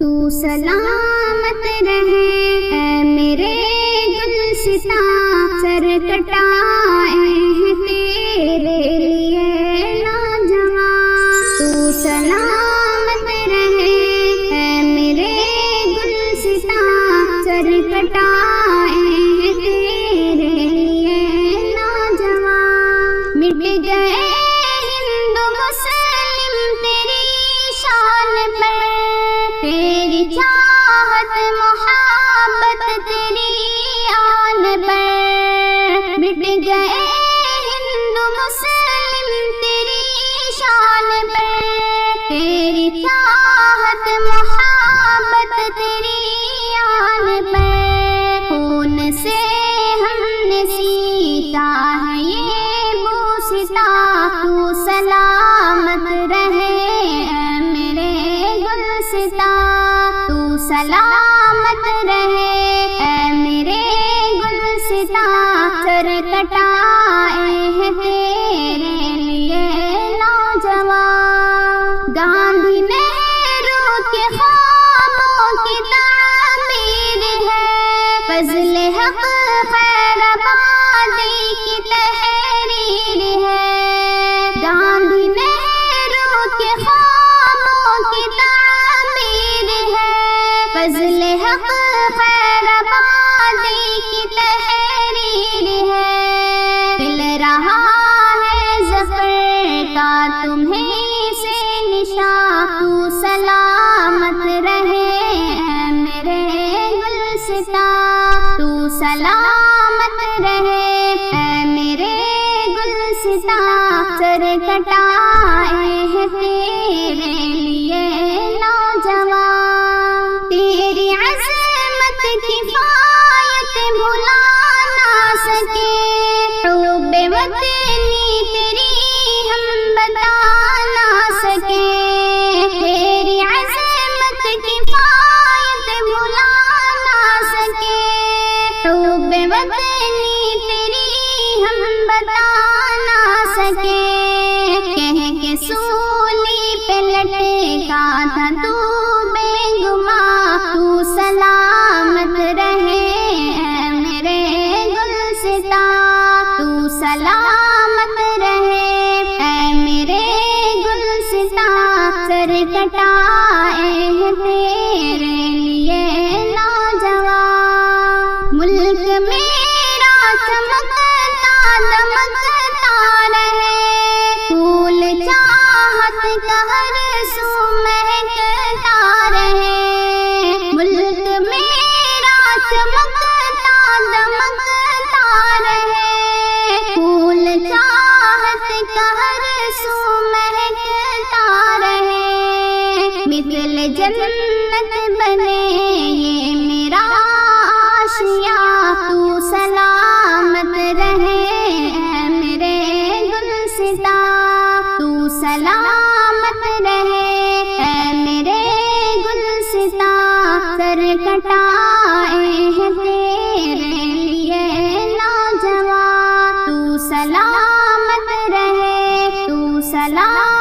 تو سلامت رہے اے میرے گلستاں، سر کٹائے ہیں تیرے لیے نوجوان۔ تو سلامت رہے اے میرے گلستاں، سر کٹائے ہیں تیرے لیے نوجوان۔ مٹ گئے ہندو مسلم تیری شان پر، تیری چاہت محبت تیری آن پر۔ مٹ گئے ہندو مسلم تیری شان پر، تیری چاہت محبت تیری آن پر۔ خون سے ہم نے سیتا ہے یہ بوستا، تو سلامت رہے اے میرے گلستاں، تو سلامت رہے اے میرے گلستاں۔ سر کٹائے ہیں تیرے لیے نوجوان۔ گاندھی نہرو کے خوابوں کی تعبیر ہے، فضل حق خیر آبادی کی تحریر ہے۔ گاندھی نہرو کے خوابوں کی تعبیر ہے، فضل حق خیر آبادی کی تحریر ہے۔ مل رہا ہے ظفر کا تمہیں سے نشان، تو سلامت رہے اے میرے گلستاں، تو سلامت رہے اے میرے گلستاں۔ سر کٹائے ہیں تیرے لیے نوجوان، تیری عظمت کفایت بھلا نہ سکے، حب وطنی تیری ہم بتا نہ سکے۔ تیری عظمت کفایت بھلا نہ سکے، حب وطنی تیری ہم بتا نہ سکے۔ کہہ کے سولی پہ لٹکا تھا تو بے گماں، تو سلامت رہے اے میرے گلستاں، تو سلامت رہے اے میرے گلستاں۔ سر کٹائے ہیں تیرے لیے نوجوان، ملک میرا چمکتا دمکتا رہے، پھول چاہت کا ہر سو مہکتا رہے۔ ملک میرا چمکتا دمکتا رہے، پھول چاہت کا ہر سو مہکتا رہے۔ مثل جنت بنے یہ میرا آشیاں، تو سلامت رہے اے میرے گلستاں، تو سلامت رہے اے میرے گلستاں۔ سر کٹائے ہیں تیرے لیے نوجوان، تو سلامت رہے، تو سلامت